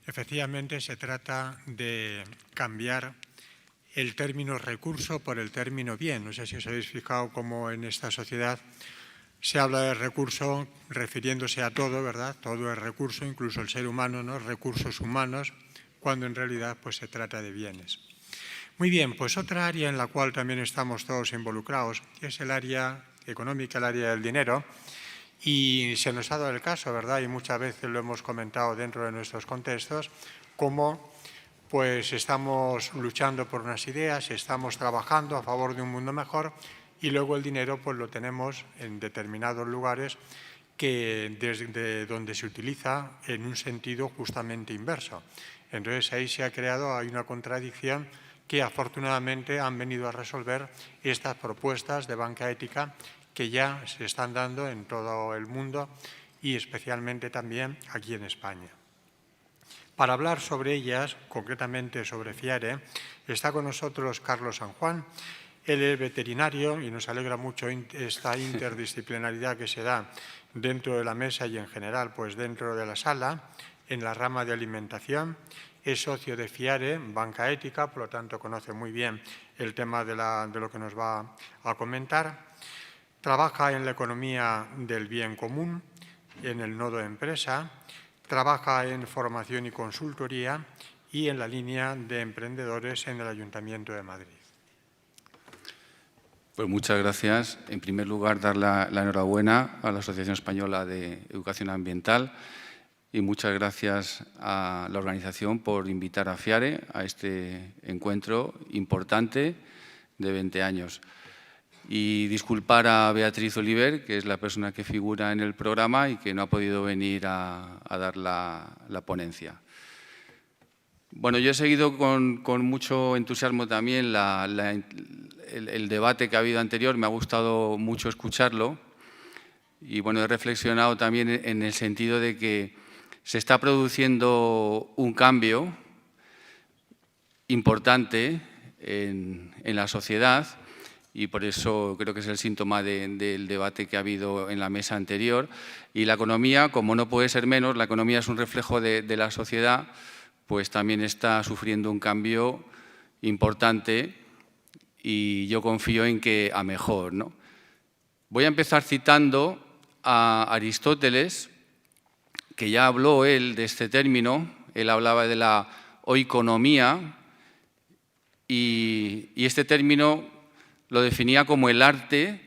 Efectivamente, se trata de cambiar el término recurso por el término bien. No sé si os habéis fijado cómo en esta sociedad se habla de recurso refiriéndose a todo, ¿verdad? Todo es recurso, incluso el ser humano, ¿no? Recursos humanos, cuando en realidad pues, se trata de bienes. Muy bien, pues otra área en la cual también estamos todos involucrados es el área económica, el área del dinero. Y se nos ha dado el caso, ¿verdad? Y muchas veces lo hemos comentado dentro de nuestros contextos, cómo pues estamos luchando por unas ideas, estamos trabajando a favor de un mundo mejor y luego el dinero pues lo tenemos en determinados lugares que desde donde se utiliza en un sentido justamente inverso. Entonces ahí se ha creado, hay una contradicción que afortunadamente han venido a resolver estas propuestas de banca ética que ya se están dando en todo el mundo y especialmente también aquí en España. Para hablar sobre ellas, concretamente sobre FIARE, está con nosotros Carlos San Juan. Él es veterinario y nos alegra mucho esta interdisciplinaridad que se da dentro de la mesa y en general pues dentro de la sala, en la rama de alimentación. Es socio de FIARE, Banca Ética, por lo tanto conoce muy bien el tema de lo que nos va a comentar. Trabaja en la economía del bien común, en el nodo empresa, trabaja en formación y consultoría y en la línea de emprendedores en el Ayuntamiento de Madrid. Pues muchas gracias. En primer lugar, dar la enhorabuena a la Asociación Española de Educación Ambiental y muchas gracias a la organización por invitar a FIARE a este encuentro importante de 20 años. Y disculpar a Beatriz Oliver, que es la persona que figura en el programa y que no ha podido venir a dar la ponencia. Bueno, yo he seguido con mucho entusiasmo también el debate que ha habido anterior, me ha gustado mucho escucharlo y bueno, he reflexionado también en el sentido de que se está produciendo un cambio importante en la sociedad y por eso creo que es el síntoma del debate que ha habido en la mesa anterior. Y la economía, como no puede ser menos, la economía es un reflejo de la sociedad, pues también está sufriendo un cambio importante y yo confío en que a mejor, ¿no? Voy a empezar citando a Aristóteles, que ya habló él de este término. Él hablaba de la oikonomía y este término lo definía como el arte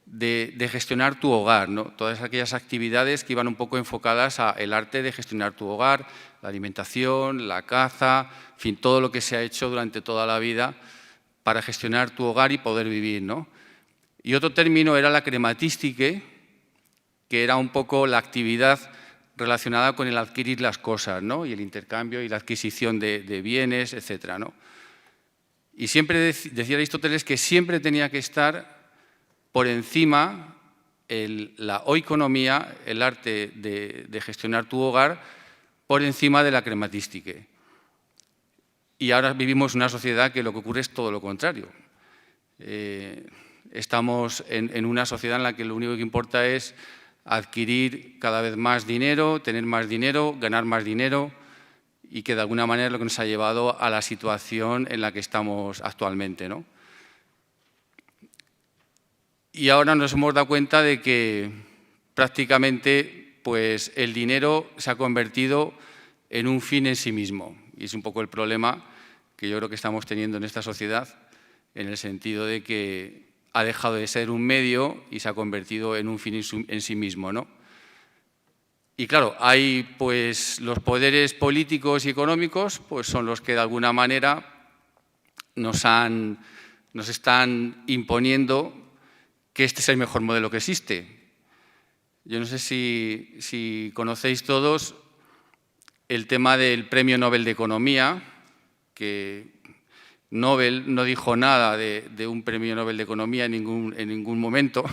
de gestionar tu hogar, ¿no? Todas aquellas actividades que iban un poco enfocadas al arte de gestionar tu hogar, la alimentación, la caza, en fin, todo lo que se ha hecho durante toda la vida para gestionar tu hogar y poder vivir, ¿no? Y otro término era la crematística, que era un poco la actividad relacionada con el adquirir las cosas, ¿no? Y el intercambio y la adquisición de bienes, etcétera, ¿no? Y siempre decía Aristóteles que siempre tenía que estar por encima la oikonomía, el arte de gestionar tu hogar, por encima de la crematística. Y ahora vivimos una sociedad que lo que ocurre es todo lo contrario. Estamos en una sociedad en la que lo único que importa es adquirir cada vez más dinero, tener más dinero, ganar más dinero, y que de alguna manera es lo que nos ha llevado a la situación en la que estamos actualmente, ¿no? Y ahora nos hemos dado cuenta de que prácticamente pues, el dinero se ha convertido en un fin en sí mismo. Y es un poco el problema que yo creo que estamos teniendo en esta sociedad, en el sentido de que ha dejado de ser un medio y se ha convertido en un fin en sí mismo, ¿no? Y claro, hay pues los poderes políticos y económicos pues son los que de alguna manera nos están imponiendo que este es el mejor modelo que existe. Yo no sé si conocéis todos el tema del Premio Nobel de Economía, que Nobel no dijo nada de un Premio Nobel de Economía en ningún momento.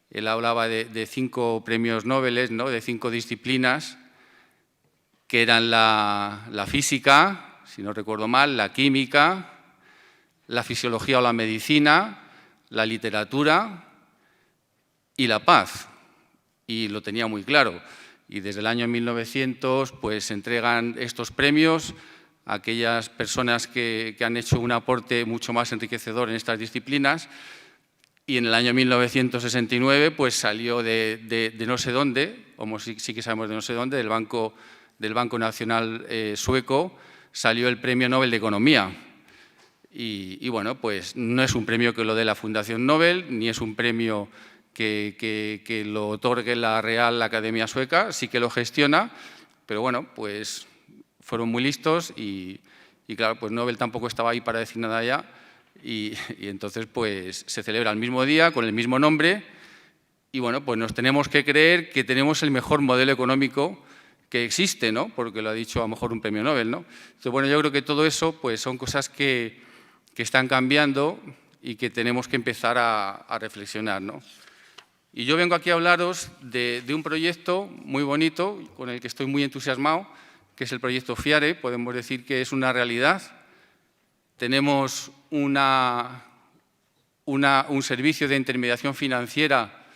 Él hablaba de 5 premios Nobel, ¿no? De 5 disciplinas, que eran la física, si no recuerdo mal, la química, la fisiología o la medicina, la literatura y la paz. Y lo tenía muy claro. y desde el año 1900 pues, se entregan estos premios a aquellas personas que han hecho un aporte mucho más enriquecedor en estas disciplinas. Y en el año 1969 pues, salió de no sé dónde, como sí que sabemos de no sé dónde, del Banco Nacional sueco, salió el Premio Nobel de Economía. Y bueno, pues no es un premio que lo dé la Fundación Nobel, ni es un premio que lo otorgue la Real Academia Sueca, sí que lo gestiona, pero bueno, pues fueron muy listos y claro, pues Nobel tampoco estaba ahí para decir nada ya y entonces pues se celebra el mismo día con el mismo nombre y bueno, pues nos tenemos que creer que tenemos el mejor modelo económico que existe, ¿no? Porque lo ha dicho a lo mejor un premio Nobel, ¿no? Entonces, bueno, yo creo que todo eso pues son cosas que están cambiando y que tenemos que empezar a reflexionar, ¿no? Y yo vengo aquí a hablaros de un proyecto muy bonito, con el que estoy muy entusiasmado, que es el proyecto FIARE. Podemos decir que es una realidad. Tenemos un servicio de intermediación financiera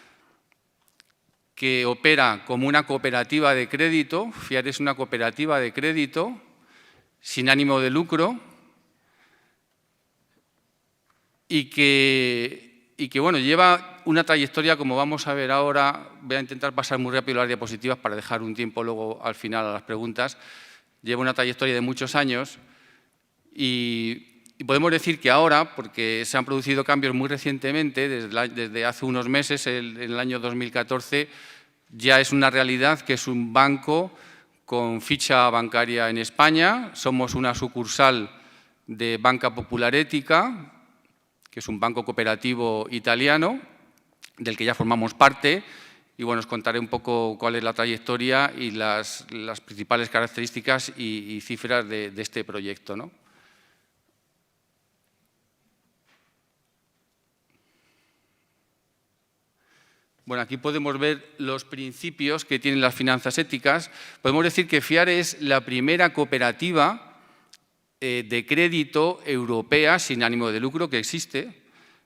que opera como una cooperativa de crédito. FIARE es una cooperativa de crédito sin ánimo de lucro y que bueno, lleva una trayectoria, como vamos a ver ahora. Voy a intentar pasar muy rápido las diapositivas para dejar un tiempo luego al final a las preguntas. Lleva una trayectoria de muchos años y podemos decir que ahora, porque se han producido cambios muy recientemente, desde hace unos meses, en el año 2014, ya es una realidad que es un banco con ficha bancaria en España. Somos una sucursal de Banca Popular Ética, que es un banco cooperativo italiano, del que ya formamos parte, y bueno, os contaré un poco cuál es la trayectoria y las principales características y cifras de este proyecto, ¿no? Bueno, aquí podemos ver los principios que tienen las finanzas éticas. Podemos decir que FIARE es la primera cooperativa de crédito europea sin ánimo de lucro que existe,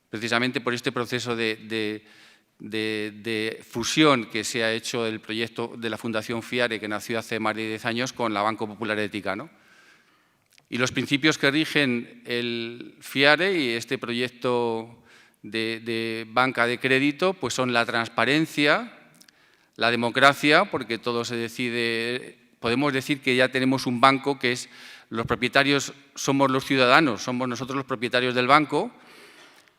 precisamente por este proceso de fusión que se ha hecho del proyecto de la Fundación FIARE, que nació hace más de 10 años, con la Banco Popular Ética, ¿no? Y los principios que rigen el FIARE y este proyecto de banca de crédito pues son la transparencia, la democracia, porque todo se decide. Podemos decir que ya tenemos un banco que es, los propietarios somos los ciudadanos, somos nosotros los propietarios del banco.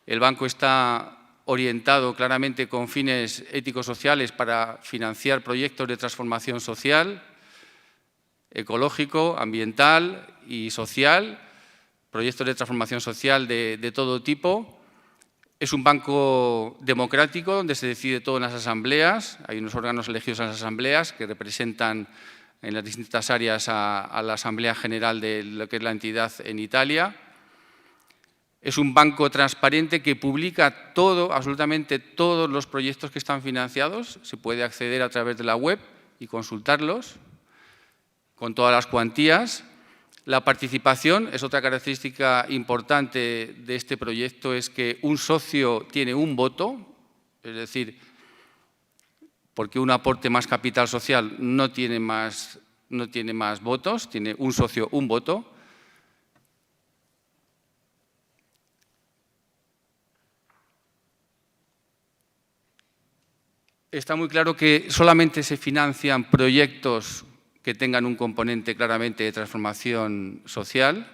El banco está orientado claramente con fines éticos sociales para financiar proyectos de transformación social, ecológico, ambiental y social, proyectos de transformación social de todo tipo. Es un banco democrático donde se decide todo en las asambleas. Hay unos órganos elegidos en las asambleas que representan en las distintas áreas a la Asamblea General de lo que es la entidad en Italia. Es un banco transparente que publica todo, absolutamente todos los proyectos que están financiados. Se puede acceder a través de la web y consultarlos con todas las cuantías. La participación es otra característica importante de este proyecto, es que un socio tiene un voto, es decir, porque un aporte más capital social no tiene más votos, tiene un socio un voto. Está muy claro que solamente se financian proyectos que tengan un componente claramente de transformación social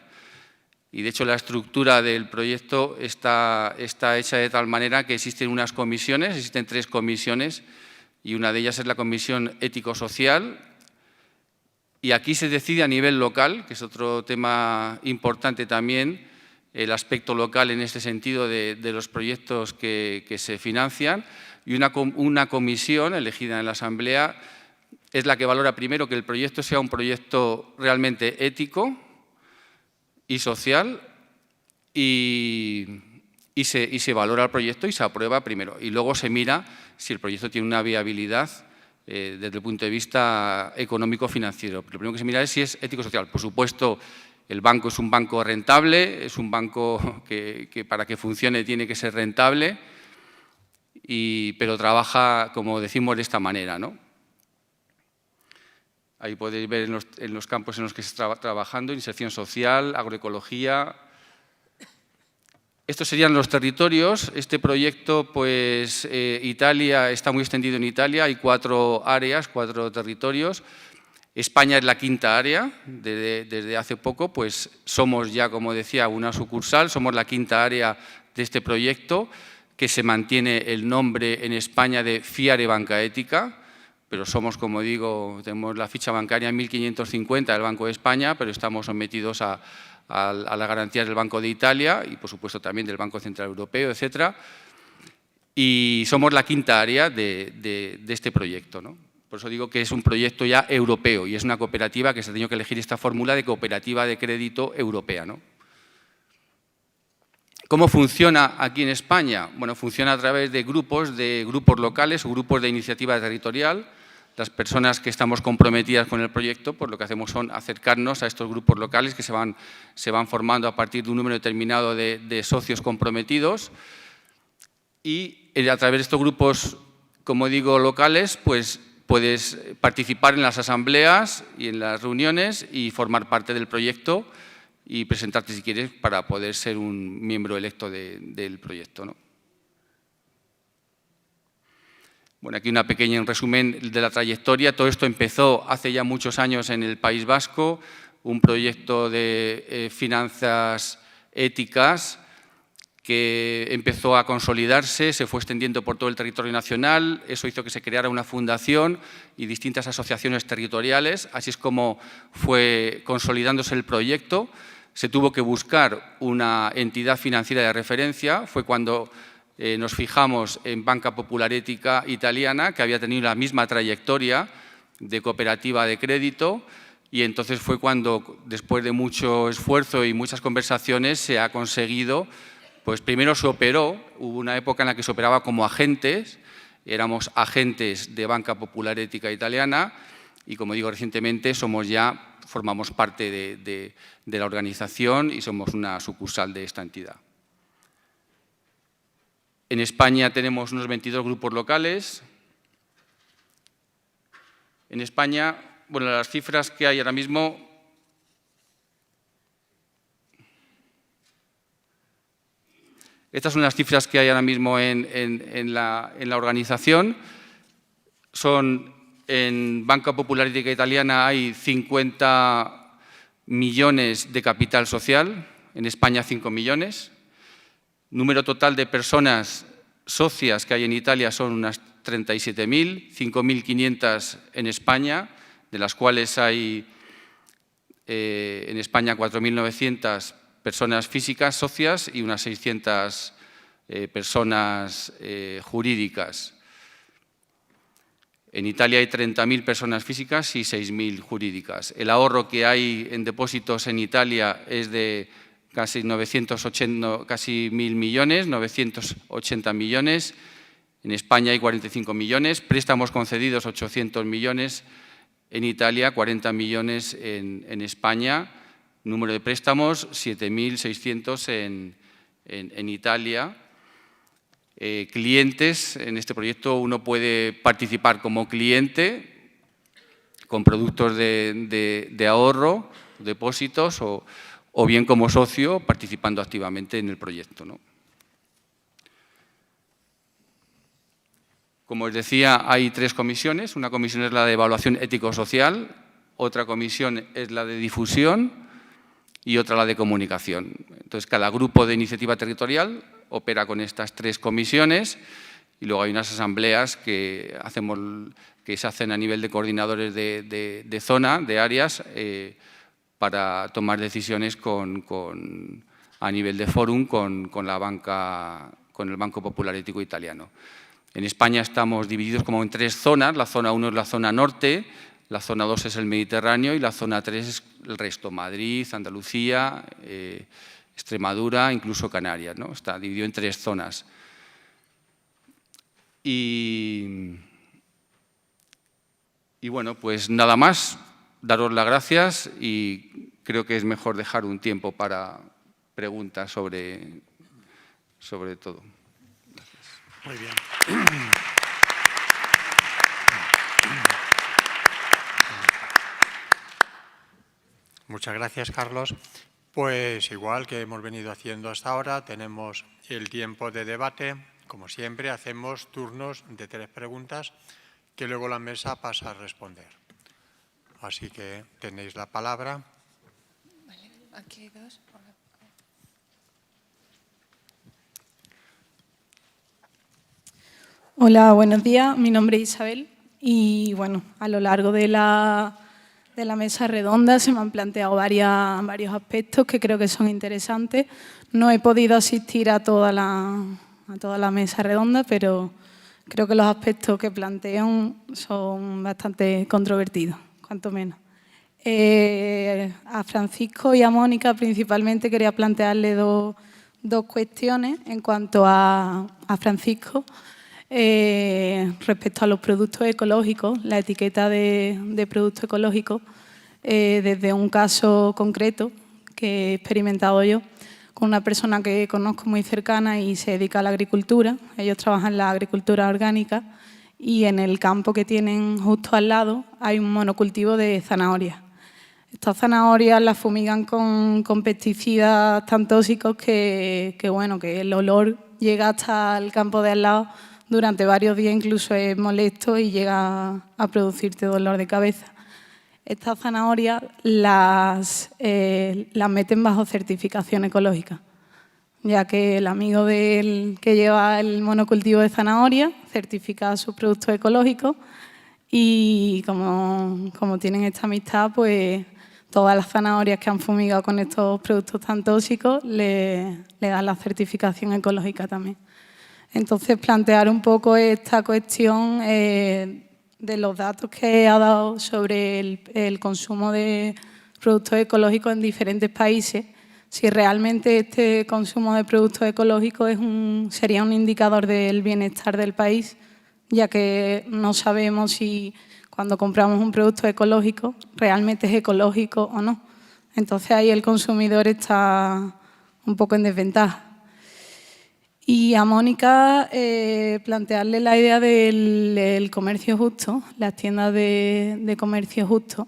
y, de hecho, la estructura del proyecto está hecha de tal manera que existen unas comisiones, existen 3 comisiones y una de ellas es la Comisión Ético-Social. Y aquí se decide a nivel local, que es otro tema importante también, el aspecto local en este sentido de los proyectos que se financian, y una comisión elegida en la Asamblea es la que valora primero que el proyecto sea un proyecto realmente ético y social y se valora el proyecto y se aprueba primero. Y luego se mira si el proyecto tiene una viabilidad desde el punto de vista económico-financiero. Lo primero que se mira es si es ético-social. Por supuesto, el banco es un banco rentable, es un banco que para que funcione tiene que ser rentable, pero trabaja, como decimos, de esta manera, ¿no? Ahí podéis ver en los campos en los que se está trabajando, inserción social, agroecología. Estos serían los territorios. Este proyecto, pues Italia está muy extendido en Italia, hay 4 áreas, 4 territorios. España es la 5ª área, desde hace poco, pues somos ya, como decía, una sucursal, somos la 5ª área de este proyecto, que se mantiene el nombre en España de Fiare Banca Etica, pero somos, como digo, tenemos la ficha bancaria en 1550 del Banco de España, pero estamos sometidos a las garantías del Banco de Italia y, por supuesto, también del Banco Central Europeo, etcétera. Y somos la 5ª área de este proyecto, ¿no? Por eso digo que es un proyecto ya europeo y es una cooperativa que se ha tenido que elegir esta fórmula de cooperativa de crédito europea, ¿no? ¿Cómo funciona aquí en España? Bueno, funciona a través de grupos locales o grupos de iniciativa territorial. Las personas que estamos comprometidas con el proyecto, pues lo que hacemos son acercarnos a estos grupos locales que se van formando a partir de un número determinado de socios comprometidos y a través de estos grupos, como digo, locales, pues puedes participar en las asambleas y en las reuniones y formar parte del proyecto y presentarte, si quieres, para poder ser un miembro electo del proyecto, ¿no? Bueno, aquí una pequeña resumen de la trayectoria. Todo esto empezó hace ya muchos años en el País Vasco, un proyecto de finanzas éticas que empezó a consolidarse, se fue extendiendo por todo el territorio nacional. Eso hizo que se creara una fundación y distintas asociaciones territoriales. Así es como fue consolidándose el proyecto. Se tuvo que buscar una entidad financiera de referencia. Fue cuando nos fijamos en Banca Popular Etica Italiana, que había tenido la misma trayectoria de cooperativa de crédito, y entonces fue cuando, después de mucho esfuerzo y muchas conversaciones, se ha conseguido, pues primero se operó, hubo una época en la que se operaba como agentes, éramos agentes de Banca Popular Ética Italiana, y como digo, recientemente formamos parte de la organización y somos una sucursal de esta entidad. En España tenemos unos 22 grupos locales. En España, bueno, las cifras que hay ahora mismo, estas son las cifras que hay ahora mismo en la organización. En Banca Popular Ética Italiana hay 50 millones de capital social, en España 5 millones. Número total de personas socias que hay en Italia son unas 37.000, 5.500 en España, de las cuales hay en España 4.900 personas físicas socias y unas 600 personas jurídicas. En Italia hay 30.000 personas físicas y 6.000 jurídicas. El ahorro que hay en depósitos en Italia es de casi 980, casi 1.000 millones, 980 millones. En España hay 45 millones, préstamos concedidos 800 millones en Italia, 40 millones en España. Número de préstamos 7.600 en Italia. Clientes, en este proyecto uno puede participar como cliente con productos de ahorro, depósitos o bien como socio participando activamente en el proyecto, ¿no? Como os decía, hay 3 comisiones. Una comisión es la de evaluación ético-social, otra comisión es la de difusión y otra la de comunicación. Entonces, cada grupo de iniciativa territorial opera con estas 3 comisiones y luego hay unas asambleas que se hacen a nivel de coordinadores de zona, de áreas, para tomar decisiones a nivel de fórum con el Banco Popular Ético Italiano. En España estamos divididos como en 3 zonas. La zona 1 es la zona norte, la zona 2 es el Mediterráneo y la zona 3 es el resto, Madrid, Andalucía, Extremadura, incluso Canarias, ¿no? Está dividido en 3 zonas. Y bueno, pues nada más, daros las gracias y creo que es mejor dejar un tiempo para preguntas sobre todo. Muy bien. Muchas gracias, Carlos. Pues igual que hemos venido haciendo hasta ahora, tenemos el tiempo de debate. Como siempre, hacemos turnos de 3 preguntas que luego la mesa pasa a responder. Así que tenéis la palabra. Vale, aquí hay 2. Hola, buenos días. Mi nombre es Isabel y, bueno, a lo largo de la mesa redonda se me han planteado varios aspectos que creo que son interesantes. No he podido asistir a toda la mesa redonda, pero creo que los aspectos que plantean son bastante controvertidos, cuanto menos. A Francisco y a Mónica principalmente quería plantearle dos cuestiones. En cuanto a Francisco, respecto a los productos ecológicos, la etiqueta de producto ecológico, desde un caso concreto que he experimentado yo con una persona que conozco muy cercana y se dedica a la agricultura. Ellos trabajan en la agricultura orgánica y en el campo que tienen justo al lado hay un monocultivo de zanahorias. Estas zanahorias las fumigan con pesticidas tan tóxicos que el olor llega hasta el campo de al lado durante varios días, incluso es molesto y llega a producirte dolor de cabeza. Estas zanahorias las meten bajo certificación ecológica, ya que el amigo que lleva el monocultivo de zanahoria certifica sus productos ecológicos y como tienen esta amistad, pues todas las zanahorias que han fumigado con estos productos tan tóxicos le dan la certificación ecológica también. Entonces, plantear un poco esta cuestión de los datos que ha dado sobre el consumo de productos ecológicos en diferentes países, si realmente este consumo de productos ecológicos sería un indicador del bienestar del país, ya que no sabemos si cuando compramos un producto ecológico realmente es ecológico o no. Entonces ahí el consumidor está un poco en desventaja. Y a Mónica plantearle la idea del comercio justo, las tiendas de comercio justo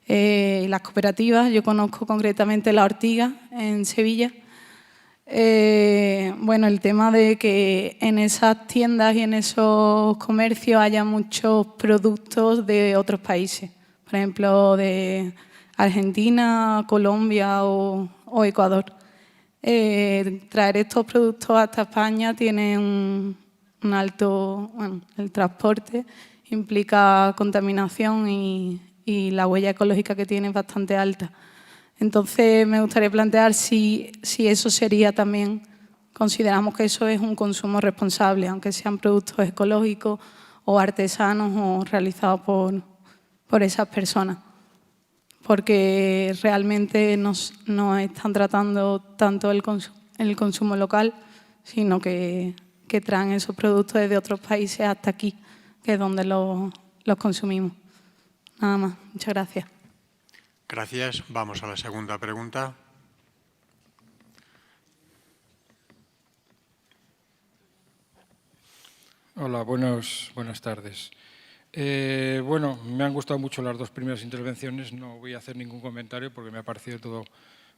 y las cooperativas. Yo conozco concretamente La Ortiga en Sevilla. El tema de que en esas tiendas y en esos comercios haya muchos productos de otros países, por ejemplo, de Argentina, Colombia o Ecuador. Traer estos productos hasta España tiene un alto... el transporte implica contaminación y la huella ecológica que tiene es bastante alta. Entonces, me gustaría plantear si eso sería también, consideramos que eso es un consumo responsable, aunque sean productos ecológicos o artesanos o realizados por esas personas, porque realmente no están tratando tanto el consumo local, sino que traen esos productos desde otros países hasta aquí, que es donde los consumimos. Nada más. Muchas gracias. Gracias. Vamos a la segunda pregunta. Hola, buenas tardes. Me han gustado mucho las dos primeras intervenciones. No voy a hacer ningún comentario porque me ha parecido todo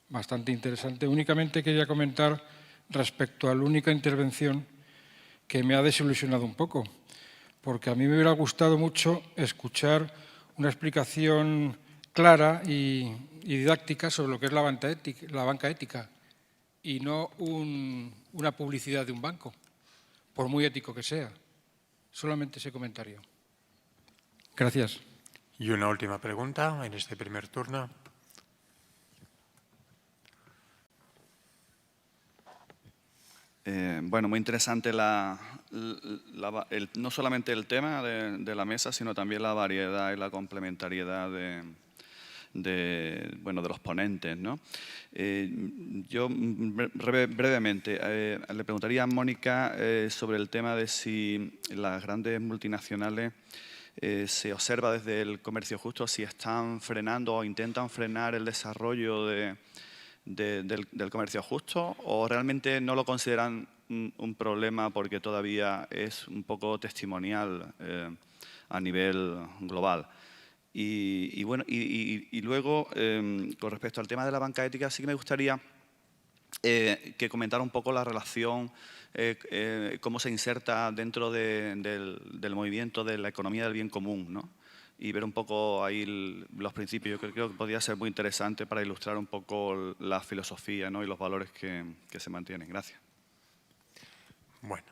bastante interesante. Únicamente quería comentar respecto a la única intervención que me ha desilusionado un poco, porque a mí me hubiera gustado mucho escuchar una explicación clara y didáctica sobre lo que es la banca ética y no una publicidad de un banco, por muy ético que sea. Solamente ese comentario. Gracias. Y una última pregunta en este primer turno. Muy interesante no solamente el tema de la mesa, sino también la variedad y la complementariedad de los ponentes, ¿no? Yo brevemente le preguntaría a Mónica sobre el tema de si las grandes multinacionales se observa desde el comercio justo si están frenando o intentan frenar el desarrollo del comercio justo, o realmente no lo consideran un problema porque todavía es un poco testimonial a nivel global. Y bueno, y luego, con respecto al tema de la banca ética, sí que me gustaría que comentara un poco la relación, cómo se inserta dentro del movimiento de la economía del bien común, ¿no? Y ver un poco ahí los principios. Yo creo que podría ser muy interesante para ilustrar un poco la filosofía, ¿no? Y los valores que se mantienen. Gracias. Bueno,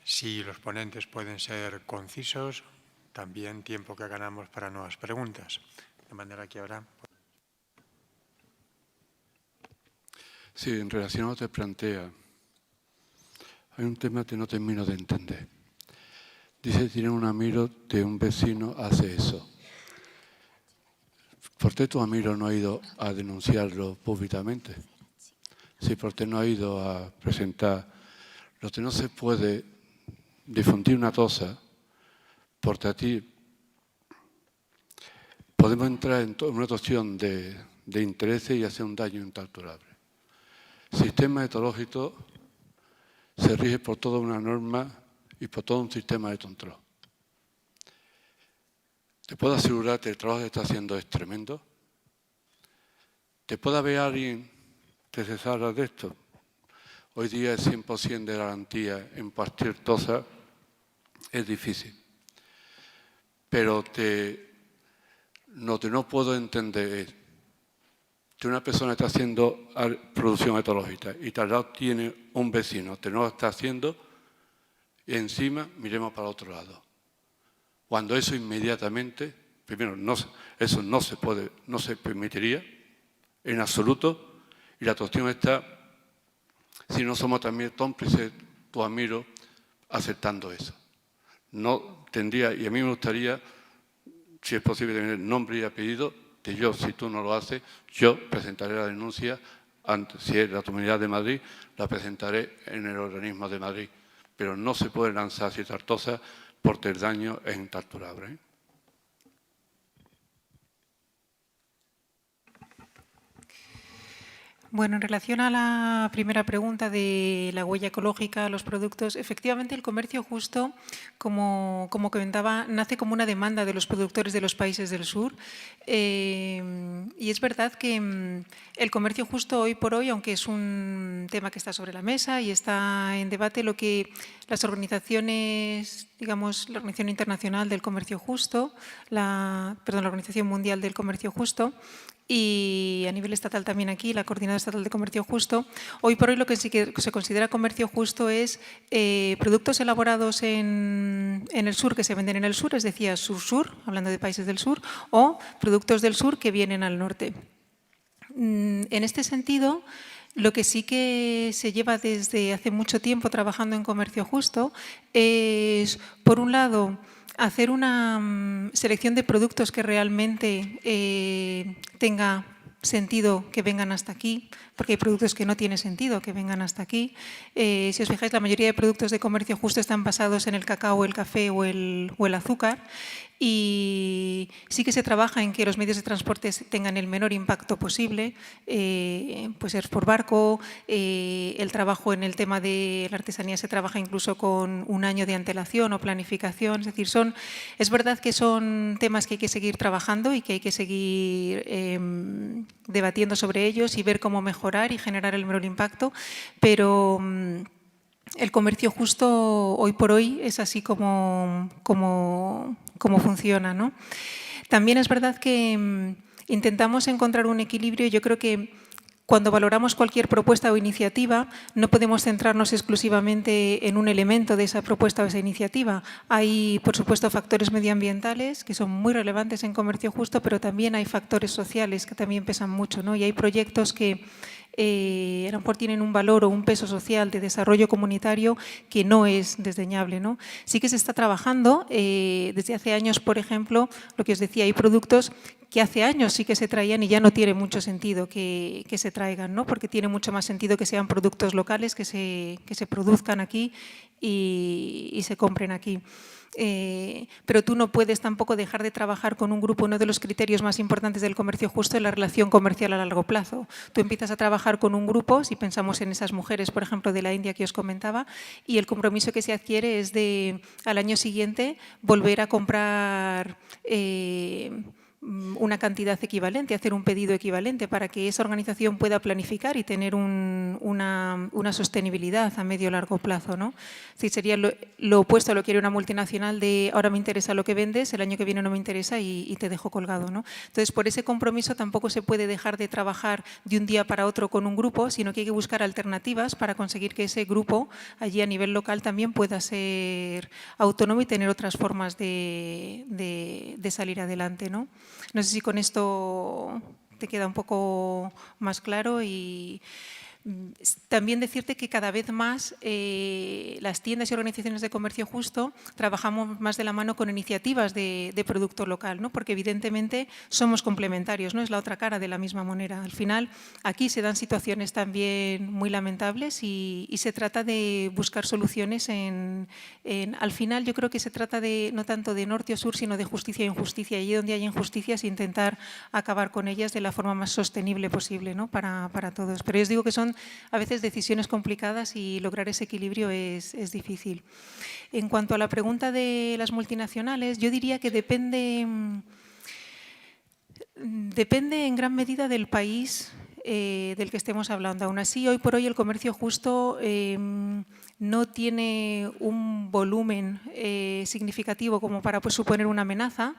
si los ponentes pueden ser concisos, también tiempo que ganamos para nuevas preguntas. De manera que ahora... Sí, en relación a lo que plantea, hay un tema que no termino de entender. Dice, tiene un amigo de un vecino, hace eso. ¿Por qué tu amigo no ha ido a denunciarlo públicamente? Sí, ¿por qué no ha ido a presentar? Lo que no se puede difundir una cosa, porque a ti podemos entrar en una cuestión de intereses y hacer un daño incalculable. El sistema etológico se rige por toda una norma y por todo un sistema de control. Te puedo asegurar que el trabajo que está haciendo es tremendo. ¿Te puede haber alguien que se salga de esto? Hoy día es 100% de garantía en cualquier cosa, es difícil. Pero lo que no puedo entender es que una persona está haciendo producción etológica y tal vez tiene un vecino que no lo está haciendo y encima miremos para otro lado. Cuando eso inmediatamente, primero, eso no se puede, no se permitiría en absoluto, y la cuestión está si no somos también cómplices, tu amigo, aceptando eso. No tendría, y a mí me gustaría, si es posible, tener nombre y apellido, que yo, si tú no lo haces, yo presentaré la denuncia, si es la Comunidad de Madrid, la presentaré en el organismo de Madrid. Pero no se puede lanzar ciertas cosas porque el daño es incalculable, ¿eh? Bueno, en relación a la primera pregunta de la huella ecológica, los productos, efectivamente el comercio justo, como comentaba, nace como una demanda de los productores de los países del sur. Y es verdad que el comercio justo hoy por hoy, aunque es un tema que está sobre la mesa y está en debate, lo que las organizaciones, digamos, la Organización Internacional del Comercio Justo, la Organización Mundial del Comercio Justo, y a nivel estatal también aquí, la Coordinadora Estatal de Comercio Justo. Hoy por hoy lo que sí que se considera comercio justo es productos elaborados en el sur que se venden en el sur, es decir, sur-sur, hablando de países del sur, o productos del sur que vienen al norte. En este sentido, lo que sí que se lleva desde hace mucho tiempo trabajando en comercio justo es, por un lado, hacer una selección de productos que realmente tenga sentido que vengan hasta aquí, porque hay productos que no tiene sentido que vengan hasta aquí. Si os fijáis, la mayoría de productos de comercio justo están basados en el cacao, el café o el azúcar, y sí que se trabaja en que los medios de transporte tengan el menor impacto posible, pues ser por barco, el trabajo en el tema de la artesanía se trabaja incluso con un año de antelación o planificación, es decir, es verdad que son temas que hay que seguir trabajando y que hay que seguir debatiendo sobre ellos y ver cómo mejorar y generar el menor impacto, pero el comercio justo hoy por hoy es así como funciona, ¿no? También es verdad que intentamos encontrar un equilibrio. Yo creo que cuando valoramos cualquier propuesta o iniciativa no podemos centrarnos exclusivamente en un elemento de esa propuesta o esa iniciativa. Hay, por supuesto, factores medioambientales que son muy relevantes en comercio justo, pero también hay factores sociales que también pesan mucho, ¿no? Y hay proyectos que a lo mejor tienen un valor o un peso social de desarrollo comunitario que no es desdeñable, ¿no? Sí que se está trabajando desde hace años, por ejemplo, lo que os decía, hay productos que hace años sí que se traían y ya no tiene mucho sentido que se traigan, ¿no? Porque tiene mucho más sentido que sean productos locales, que se produzcan aquí y se compren aquí. Pero tú no puedes tampoco dejar de trabajar con un grupo. Uno de los criterios más importantes del comercio justo es la relación comercial a largo plazo. Tú empiezas a trabajar con un grupo, si pensamos en esas mujeres, por ejemplo, de la India que os comentaba, y el compromiso que se adquiere es de, al año siguiente, volver a comprar una cantidad equivalente, hacer un pedido equivalente para que esa organización pueda planificar y tener una sostenibilidad a medio o largo plazo, ¿no? Es decir, sería lo opuesto a lo que quiere una multinacional de ahora me interesa lo que vendes, el año que viene no me interesa y te dejo colgado, ¿no? Entonces, por ese compromiso tampoco se puede dejar de trabajar de un día para otro con un grupo, sino que hay que buscar alternativas para conseguir que ese grupo allí a nivel local también pueda ser autónomo y tener otras formas de salir adelante, ¿no? No sé si con esto te queda un poco más claro y también decirte que cada vez más las tiendas y organizaciones de comercio justo trabajamos más de la mano con iniciativas de producto local, ¿no? Porque evidentemente somos complementarios, ¿no? Es la otra cara de la misma moneda. Al final, aquí se dan situaciones también muy lamentables y se trata de buscar soluciones al final yo creo que se trata de no tanto de norte o sur, sino de justicia e injusticia. Y donde hay injusticias, intentar acabar con ellas de la forma más sostenible posible, ¿no? para todos. Pero yo os digo que son a veces decisiones complicadas y lograr ese equilibrio es difícil. En cuanto a la pregunta de las multinacionales, yo diría que depende en gran medida del país del que estemos hablando. Aún así, hoy por hoy el comercio justo no tiene un volumen significativo como para suponer una amenaza.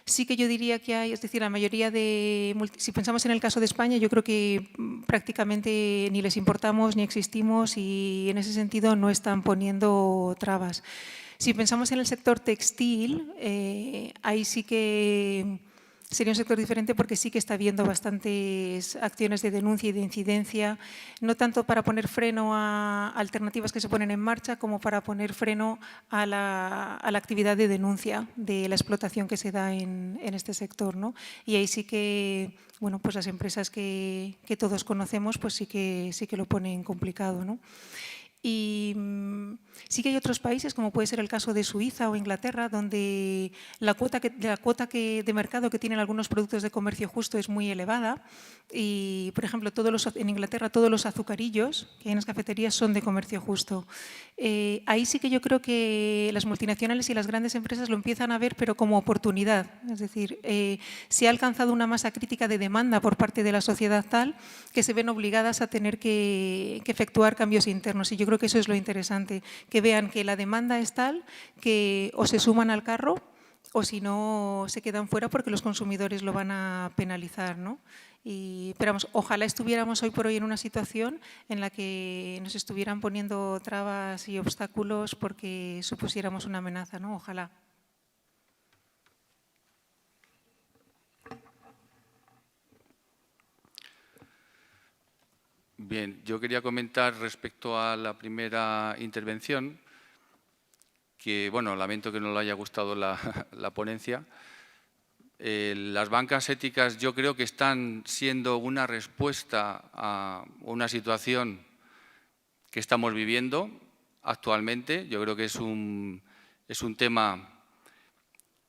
Sí que yo diría que hay, es decir, la mayoría si pensamos en el caso de España, yo creo que prácticamente ni les importamos ni existimos y en ese sentido no están poniendo trabas. Si pensamos en el sector textil, ahí sí que sería un sector diferente porque sí que está habiendo bastantes acciones de denuncia y de incidencia, no tanto para poner freno a alternativas que se ponen en marcha como para poner freno a la actividad de denuncia de la explotación que se da en este sector, ¿no? Y ahí sí que, bueno, pues las empresas que todos conocemos pues sí que lo ponen complicado, ¿no? Y sí que hay otros países, como puede ser el caso de Suiza o Inglaterra, donde la cuota de mercado que tienen algunos productos de comercio justo es muy elevada. Y, por ejemplo, en Inglaterra todos los azucarillos que hay en las cafeterías son de comercio justo. Ahí sí que yo creo que las multinacionales y las grandes empresas lo empiezan a ver, pero como oportunidad. Es decir, se ha alcanzado una masa crítica de demanda por parte de la sociedad tal que se ven obligadas a tener que efectuar cambios internos. Y yo creo que eso es lo interesante, que vean que la demanda es tal que o se suman al carro o si no se quedan fuera porque los consumidores lo van a penalizar, ¿no? Pero vamos, ojalá estuviéramos hoy por hoy en una situación en la que nos estuvieran poniendo trabas y obstáculos porque supusiéramos una amenaza, ¿no? Ojalá. Bien, yo quería comentar respecto a la primera intervención que, bueno, lamento que no le haya gustado la ponencia. Las bancas éticas yo creo que están siendo una respuesta a una situación que estamos viviendo actualmente. Yo creo que es un tema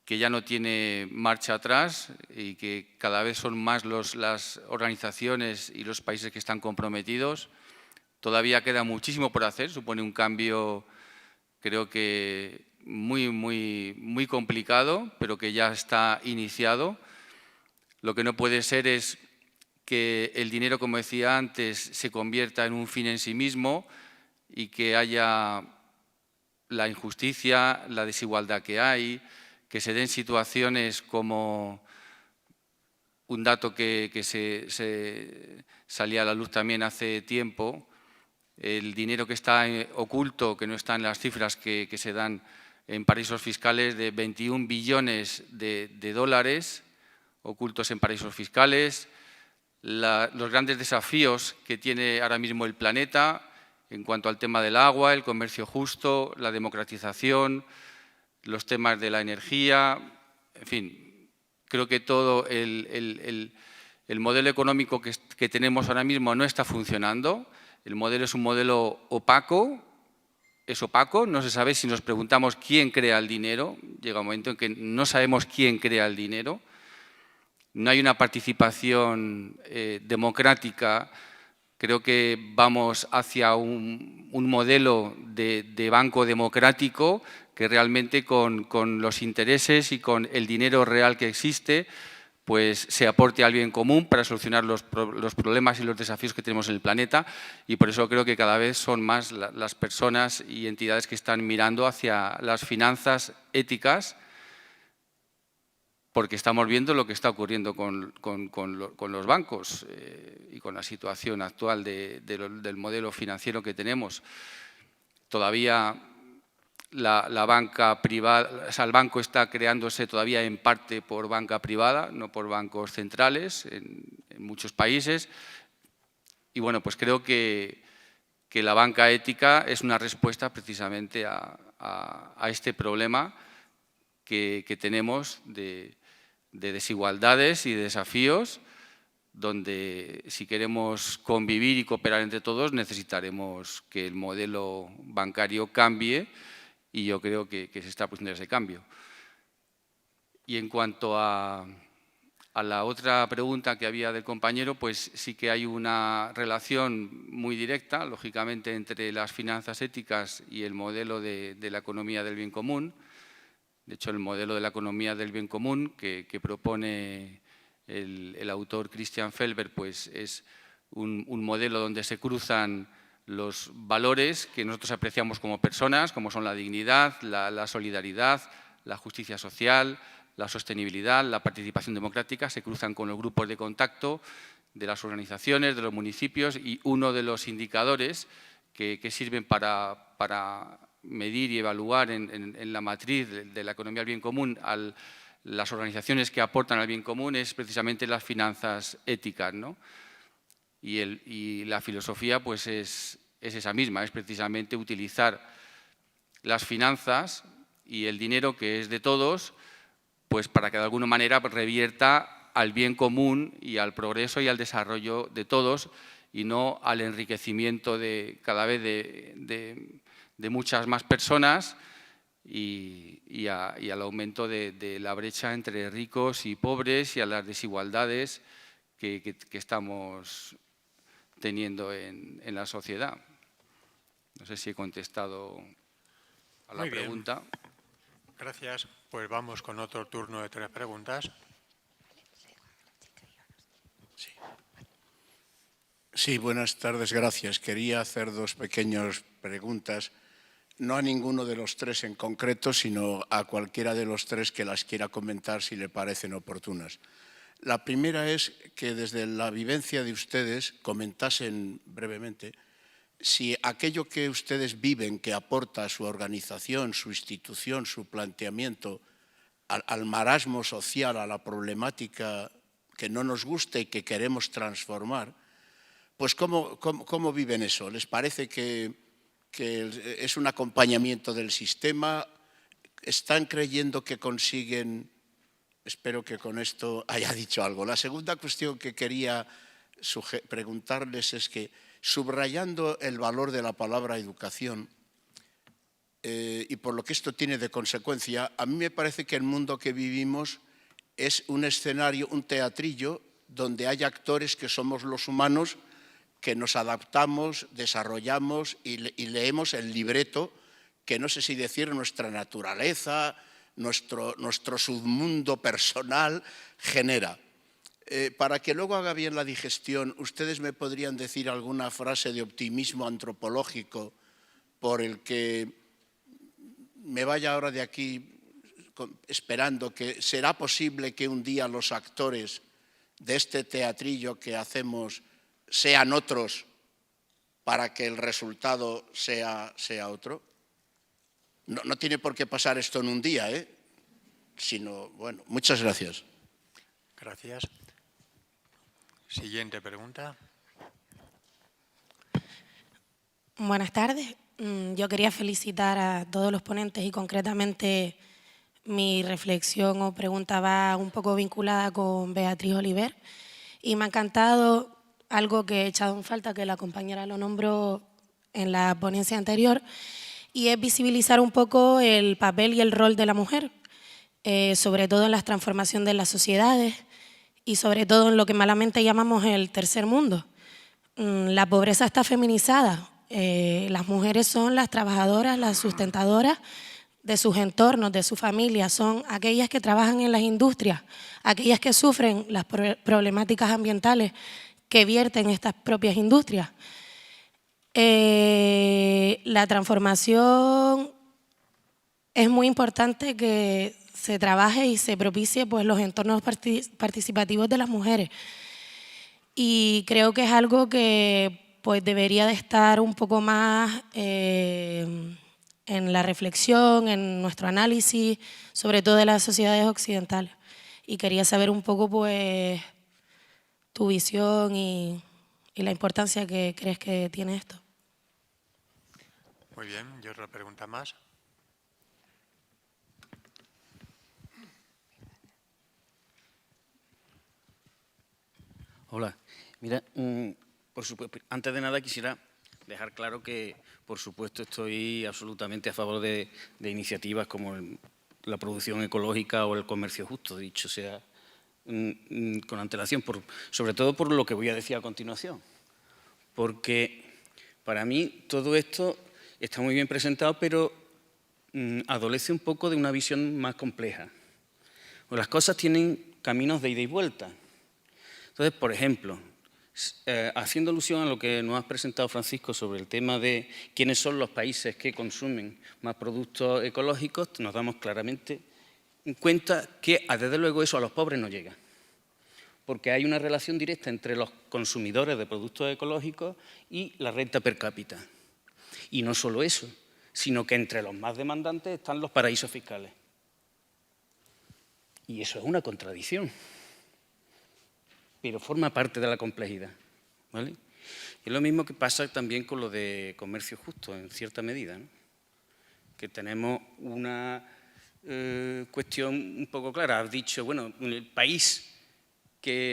que ya no tiene marcha atrás y que cada vez son más las organizaciones y los países que están comprometidos. Todavía queda muchísimo por hacer, supone un cambio creo que muy complicado, pero que ya está iniciado. Lo que no puede ser es que el dinero, como decía antes, se convierta en un fin en sí mismo y que haya la injusticia, la desigualdad que hay, que se den situaciones como un dato que se salía a la luz también hace tiempo, el dinero que está oculto, que no está en las cifras que se dan en paraísos fiscales, de 21 billones de dólares ocultos en paraísos fiscales, los grandes desafíos que tiene ahora mismo el planeta en cuanto al tema del agua, el comercio justo, la democratización, los temas de la energía, en fin, creo que todo el modelo económico que tenemos ahora mismo no está funcionando. El modelo es un modelo opaco, no se sabe si nos preguntamos quién crea el dinero, llega un momento en que no sabemos quién crea el dinero, no hay una participación democrática, creo que vamos hacia un modelo de banco democrático que realmente con los intereses y con el dinero real que existe, pues se aporte al bien común para solucionar los problemas y los desafíos que tenemos en el planeta, y por eso creo que cada vez son más las personas y entidades que están mirando hacia las finanzas éticas, porque estamos viendo lo que está ocurriendo con los bancos y con la situación actual del modelo financiero que tenemos. Todavía la banca privada, o sea, el banco está creándose todavía en parte por banca privada, no por bancos centrales en muchos países. Y bueno, pues creo que la banca ética es una respuesta precisamente a este problema que tenemos de desigualdades y de desafíos, donde si queremos convivir y cooperar entre todos necesitaremos que el modelo bancario cambie, y yo creo que se está produciendo ese cambio. Y en cuanto a la otra pregunta que había del compañero, pues sí que hay una relación muy directa, lógicamente, entre las finanzas éticas y el modelo de la economía del bien común. De hecho, el modelo de la economía del bien común que propone el autor Christian Felber, pues es un modelo donde se cruzan los valores que nosotros apreciamos como personas, como son la dignidad, la solidaridad, la justicia social, la sostenibilidad, la participación democrática, se cruzan con los grupos de contacto de las organizaciones, de los municipios, y uno de los indicadores que sirven para medir y evaluar en la matriz de la economía del bien común las organizaciones que aportan al bien común es precisamente las finanzas éticas, ¿no? Y la filosofía pues es esa misma, es precisamente utilizar las finanzas y el dinero que es de todos, pues para que de alguna manera revierta al bien común y al progreso y al desarrollo de todos, y no al enriquecimiento de cada vez de muchas más personas y al aumento de la brecha entre ricos y pobres y a las desigualdades que estamos teniendo en la sociedad. No sé si he contestado a la pregunta. Gracias. Pues vamos con otro turno de 3 preguntas. Sí, buenas tardes, gracias. Quería hacer 2 pequeñas preguntas, no a ninguno de los 3 en concreto, sino a cualquiera de los 3 que las quiera comentar si le parecen oportunas. La primera es que desde la vivencia de ustedes comentasen brevemente si aquello que ustedes viven, que aporta su organización, su institución, su planteamiento al marasmo social, a la problemática que no nos gusta y que queremos transformar, pues ¿cómo viven eso? ¿Les parece que es un acompañamiento del sistema? ¿Están creyendo que consiguen? Espero que con esto haya dicho algo. La segunda cuestión que quería preguntarles es que, subrayando el valor de la palabra educación, y por lo que esto tiene de consecuencia, a mí me parece que el mundo que vivimos es un escenario, un teatrillo, donde hay actores que somos los humanos, que nos adaptamos, desarrollamos y leemos el libreto, que no sé si decir nuestra naturaleza, nuestro submundo personal genera. Para que luego haga bien la digestión, ¿ustedes me podrían decir alguna frase de optimismo antropológico por el que me vaya ahora de aquí esperando que será posible que un día los actores de este teatrillo que hacemos sean otros para que el resultado sea otro? No tiene por qué pasar esto en un día, sino, bueno, muchas gracias. Gracias. Siguiente pregunta. Buenas tardes. Yo quería felicitar a todos los ponentes y concretamente mi reflexión o pregunta va un poco vinculada con Beatriz Oliver y me ha encantado algo que he echado en falta, que la compañera lo nombró en la ponencia anterior, y es visibilizar un poco el papel y el rol de la mujer, sobre todo en la transformación de las sociedades y sobre todo en lo que malamente llamamos el tercer mundo. La pobreza está feminizada. Las mujeres son las trabajadoras, las sustentadoras de sus entornos, de su familia, son aquellas que trabajan en las industrias, aquellas que sufren las problemáticas ambientales que vierten estas propias industrias. La transformación es muy importante que se trabaje y se propicie pues, los entornos participativos de las mujeres. Y creo que es algo que pues, debería de estar un poco más en la reflexión, en nuestro análisis, sobre todo de las sociedades occidentales. Y quería saber un poco pues, tu visión y la importancia que crees que tiene esto. Muy bien, ¿y otra pregunta más? Hola, mira, por supuesto, antes de nada quisiera dejar claro que, por supuesto, estoy absolutamente a favor de iniciativas como la producción ecológica o el comercio justo, dicho sea con antelación, sobre todo por lo que voy a decir a continuación. Porque para mí todo esto está muy bien presentado, pero adolece un poco de una visión más compleja. Pues las cosas tienen caminos de ida y vuelta. Entonces, por ejemplo, haciendo alusión a lo que nos has presentado, Francisco, sobre el tema de quiénes son los países que consumen más productos ecológicos, nos damos claramente cuenta que, desde luego, eso a los pobres no llega. Porque hay una relación directa entre los consumidores de productos ecológicos y la renta per cápita. Y no solo eso, sino que entre los más demandantes están los paraísos fiscales. Y eso es una contradicción, pero forma parte de la complejidad, ¿vale? Y es lo mismo que pasa también con lo de comercio justo, en cierta medida, ¿no? Que tenemos una cuestión un poco clara. Has dicho, bueno, el país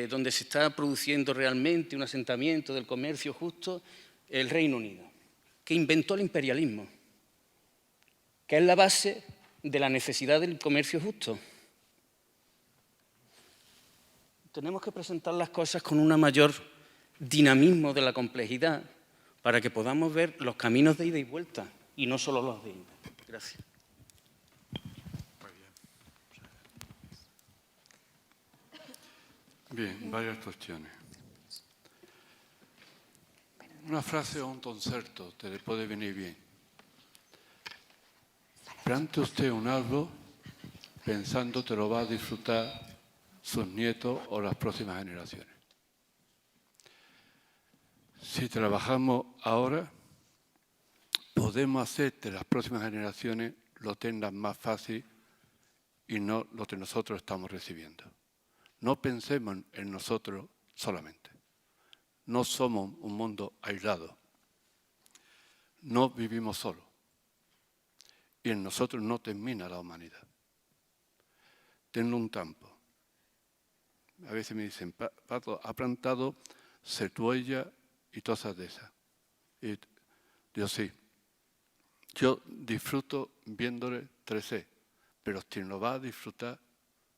donde se está produciendo realmente un asentamiento del comercio justo, el Reino Unido, que inventó el imperialismo, que es la base de la necesidad del comercio justo. Tenemos que presentar las cosas con un mayor dinamismo de la complejidad para que podamos ver los caminos de ida y vuelta y no solo los de ida. Gracias. Bien, varias cuestiones. Una frase o un concepto te le puede venir bien. Plante usted un árbol pensando que lo va a disfrutar sus nietos o las próximas generaciones. Si trabajamos ahora, podemos hacer que las próximas generaciones lo tengan más fácil y no lo que nosotros estamos recibiendo. No pensemos en nosotros solamente. No somos un mundo aislado. No vivimos solos. Y en nosotros no termina la humanidad. Tengo un campo. A veces me dicen, Pato, ha plantado cetuella y cosas de esas. Y yo sí. Yo disfruto viéndole crecer, pero quien lo va a disfrutar,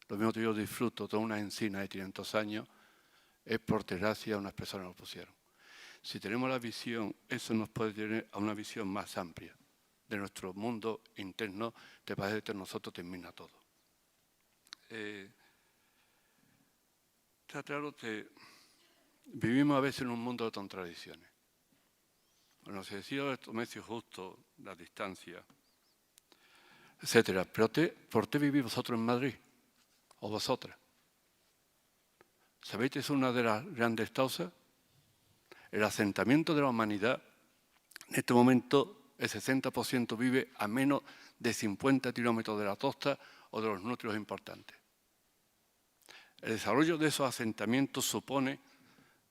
lo mismo que yo disfruto toda una encina de 500 años, es por desgracia unas personas lo pusieron. Si tenemos la visión, eso nos puede tener a una visión más amplia de nuestro mundo interno, te parece que nosotros termina todo. Está claro que vivimos a veces en un mundo de contradicciones. Bueno, se decía el comercio justo, la distancia, etcétera. Pero ¿por qué vivís vosotros en Madrid? ¿O vosotras? ¿Sabéis que es una de las grandes causas? El asentamiento de la humanidad, en este momento el 60% vive a menos de 50 kilómetros de la costa o de los núcleos importantes. El desarrollo de esos asentamientos supone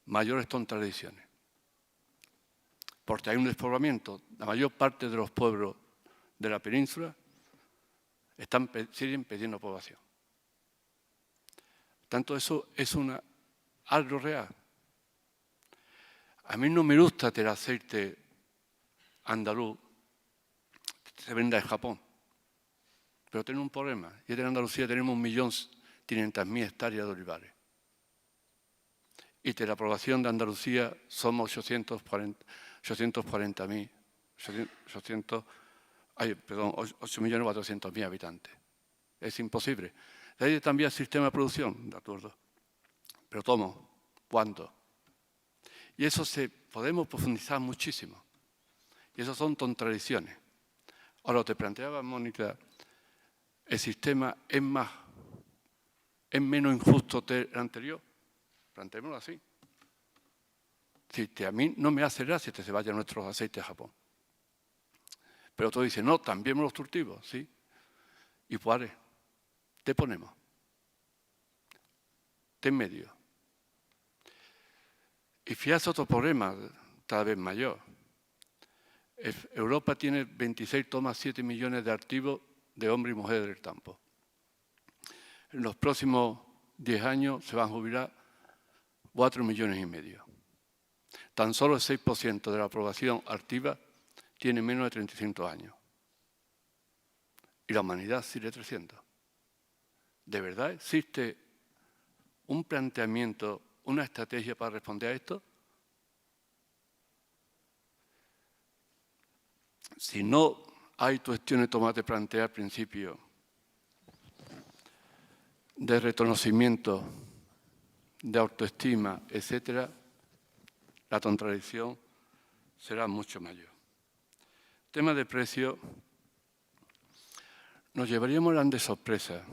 mayores contradicciones, porque hay un despoblamiento. La mayor parte de los pueblos de la península siguen perdiendo población. Tanto eso es algo real. A mí no me gusta que el aceite andaluz se venda en Japón, pero tiene un problema. Y en Andalucía tenemos 1.500.000 hectáreas de olivares. Y de la población de Andalucía somos 840.000 8.400.000 habitantes. Es imposible. Hay que cambiar el sistema de producción, de acuerdo. Pero ¿cómo? ¿Cuándo? Y eso podemos profundizar muchísimo. Y eso son contradicciones. Ahora, te planteaba, Mónica, el sistema es menos injusto que el anterior. Planteémoslo así. A mí no me hace gracia que se vayan nuestros aceites a Japón. Pero tú dices, no, también los cultivos, ¿sí? ¿Y cuáles? Te ponemos. Te en medio. Y fíjate otro problema cada vez mayor. Europa tiene 26,7 millones de activos de hombres y mujeres del campo. En los próximos 10 años se van a jubilar 4,5 millones. Tan solo el 6% de la población activa tiene menos de 35 años. Y la humanidad sigue creciendo. ¿De verdad existe un planteamiento, una estrategia para responder a esto? Si no hay cuestiones tomadas de plantear al principio de reconocimiento, de autoestima, etcétera, la contradicción será mucho mayor. Tema de precio, nos llevaríamos grandes sorpresas.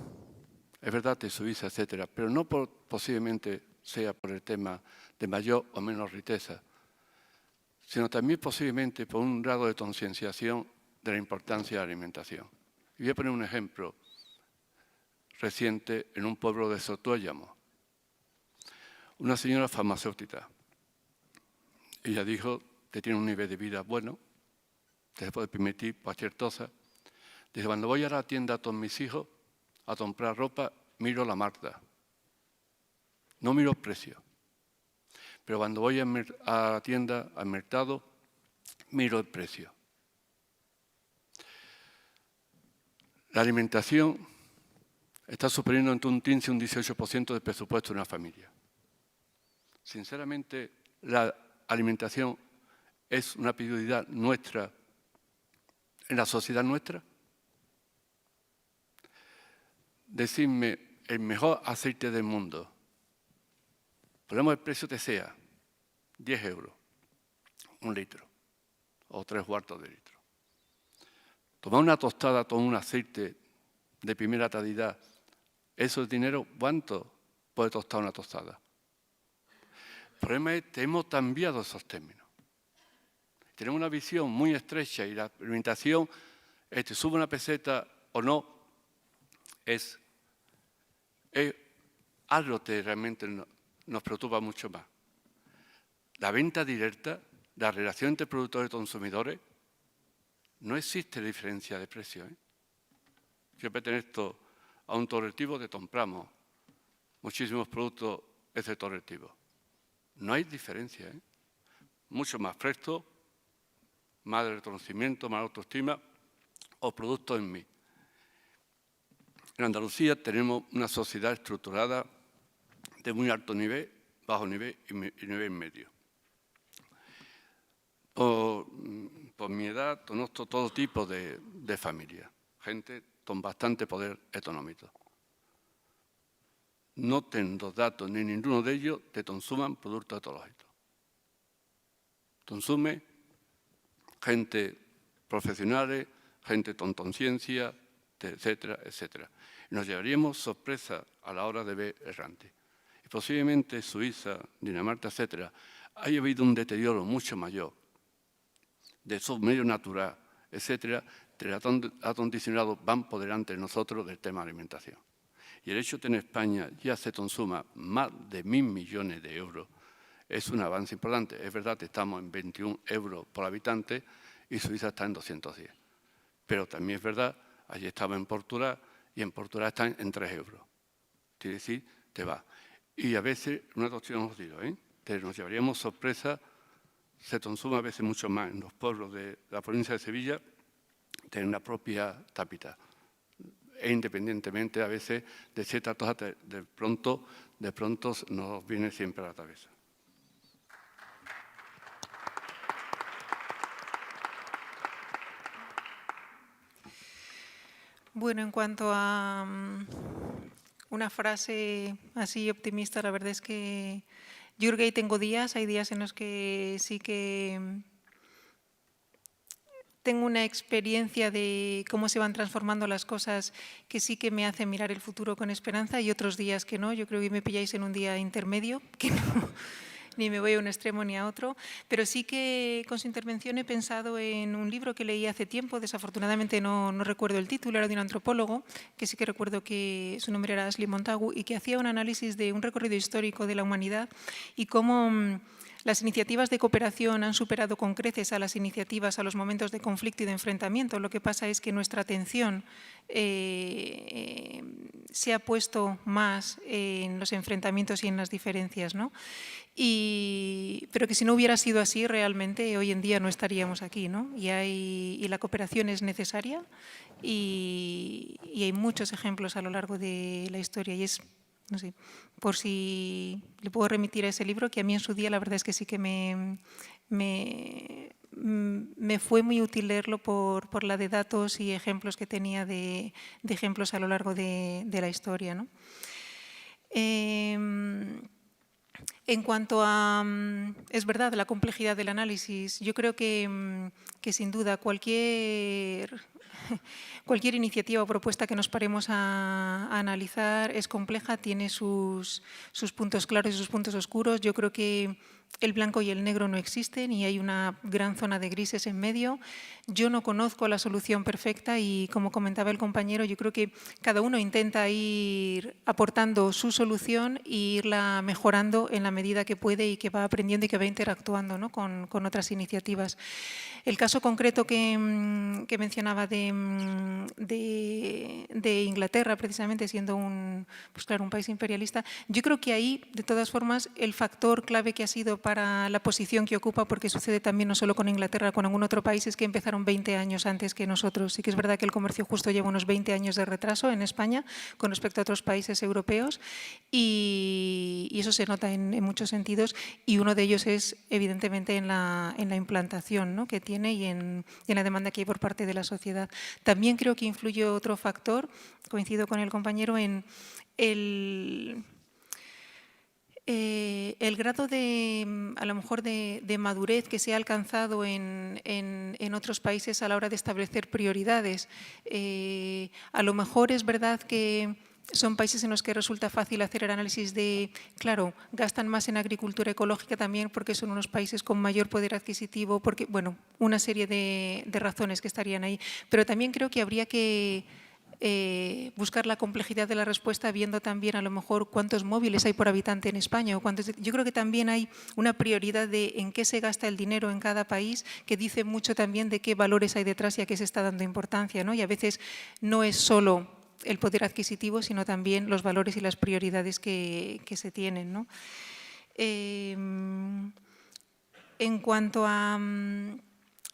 Es verdad, de Suiza, etcétera, pero no posiblemente sea por el tema de mayor o menor riqueza, sino también posiblemente por un grado de concienciación de la importancia de la alimentación. Y voy a poner un ejemplo reciente en un pueblo de Sotoyamo. Una señora farmacéutica. Ella dijo que tiene un nivel de vida bueno, que se puede permitir cualquier cosa. Dice, cuando voy a la tienda con mis hijos a comprar ropa, miro la marca. No miro el precio. Pero cuando voy a la tienda, al mercado, miro el precio. La alimentación está suponiendo entre un 15 y un 18% del presupuesto de una familia. Sinceramente, la alimentación es una prioridad nuestra en la sociedad nuestra. Decidme el mejor aceite del mundo. Ponemos el precio que sea, 10 euros, un litro o 3/4 de litro. Tomar una tostada con un aceite de primera calidad, eso es dinero, ¿cuánto puede tostar una tostada? El problema es que hemos cambiado esos términos. Tenemos una visión muy estrecha y la alimentación, sube una peseta o no, es algo que realmente nos preocupa mucho más. La venta directa, la relación entre productores y consumidores, no existe diferencia de precio. Yo pertenezco a un colectivo que compramos muchísimos productos de ese colectivo. No hay diferencia. Mucho más fresco, más de reconocimiento, más autoestima o productos en mí. En Andalucía tenemos una sociedad estructurada de muy alto nivel, bajo nivel y nivel medio. Por mi edad conozco todo tipo de familias, gente con bastante poder económico. No tengo datos ni ninguno de ellos que consuman productos ecológicos. Consume gente profesionales, gente con conciencia, etcétera, etcétera. Y nos llevaríamos sorpresa a la hora de ver errante. Y posiblemente Suiza, Dinamarca, etcétera, haya habido un deterioro mucho mayor de esos medios naturales, etcétera, que ha condicionado, van por delante de nosotros del tema de alimentación. Y el hecho de que en España ya se consuma más de 1.000 millones de euros es un avance importante. Es verdad que estamos en 21 euros por habitante y Suiza está en 210. Pero también es verdad, allí estaba en Portugal y en Portugal están en 3 euros. Quiere decir, te va. Y a veces, una cuestión os digo, que nos llevaríamos sorpresa, se consume a veces mucho más en los pueblos de la provincia de Sevilla que en la propia capital. E independientemente a veces de ciertas cosas, de pronto nos viene siempre a la cabeza. Bueno, en cuanto a una frase así optimista, la verdad es que yo creo que ahí tengo días, hay días en los que sí que tengo una experiencia de cómo se van transformando las cosas que sí que me hace mirar el futuro con esperanza y otros días que no. Yo creo que me pilláis en un día intermedio, que no, ni me voy a un extremo ni a otro, pero sí que con su intervención he pensado en un libro que leí hace tiempo, desafortunadamente no recuerdo el título, era de un antropólogo, que sí que recuerdo que su nombre era Ashley Montagu, y que hacía un análisis de un recorrido histórico de la humanidad y cómo las iniciativas de cooperación han superado con creces a las iniciativas a los momentos de conflicto y de enfrentamiento. Lo que pasa es que nuestra atención se ha puesto más en los enfrentamientos y en las diferencias, ¿no? Pero que si no hubiera sido así, realmente hoy en día no estaríamos aquí, ¿no? Y la cooperación es necesaria y hay muchos ejemplos a lo largo de la historia y es, no sé, por si le puedo remitir a ese libro, que a mí en su día la verdad es que sí que me fue muy útil leerlo por la de datos y ejemplos que tenía de ejemplos a lo largo de la historia, ¿no? En cuanto a, es verdad, la complejidad del análisis, yo creo que sin duda cualquier iniciativa o propuesta que nos paremos a analizar es compleja, tiene sus puntos claros y sus puntos oscuros. Yo creo que el blanco y el negro no existen y hay una gran zona de grises en medio. Yo no conozco la solución perfecta y, como comentaba el compañero, yo creo que cada uno intenta ir aportando su solución e irla mejorando en la medida que puede y que va aprendiendo y que va interactuando, ¿no? con otras iniciativas. El caso concreto que mencionaba de Inglaterra, precisamente siendo un país imperialista, yo creo que ahí, de todas formas, el factor clave que ha sido para la posición que ocupa, porque sucede también no solo con Inglaterra, con algún otro país, es que empezaron 20 años antes que nosotros. Sí que es verdad que el comercio justo lleva unos 20 años de retraso en España con respecto a otros países europeos y eso se nota en muchos sentidos y uno de ellos es evidentemente en la implantación, ¿no? que tiene y en la demanda que hay por parte de la sociedad. También creo que influye otro factor, coincido con el compañero, en el grado a lo mejor de madurez que se ha alcanzado en otros países a la hora de establecer prioridades. A lo mejor es verdad que son países en los que resulta fácil hacer el análisis de, claro, gastan más en agricultura ecológica también porque son unos países con mayor poder adquisitivo, porque, bueno, una serie de razones que estarían ahí. Pero también creo que habría que buscar la complejidad de la respuesta viendo también a lo mejor cuántos móviles hay por habitante en España o cuántos. Yo creo que también hay una prioridad de en qué se gasta el dinero en cada país que dice mucho también de qué valores hay detrás y a qué se está dando importancia, ¿no? Y a veces no es solo el poder adquisitivo, sino también los valores y las prioridades que se tienen, ¿no? En cuanto a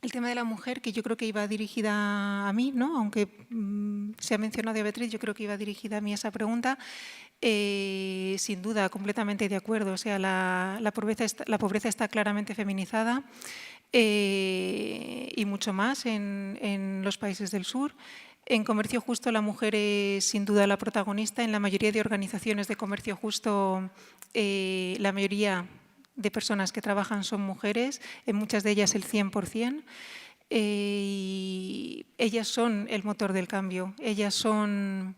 el tema de la mujer, que yo creo que iba dirigida a mí, ¿no? Aunque se ha mencionado a Beatriz, yo creo que iba dirigida a mí esa pregunta. Sin duda, completamente de acuerdo. O sea, la pobreza está claramente feminizada y mucho más en los países del sur. En comercio justo la mujer es sin duda la protagonista. En la mayoría de organizaciones de comercio justo, la mayoría de personas que trabajan son mujeres, en muchas de ellas el 100%. Y ellas son el motor del cambio. Ellas son,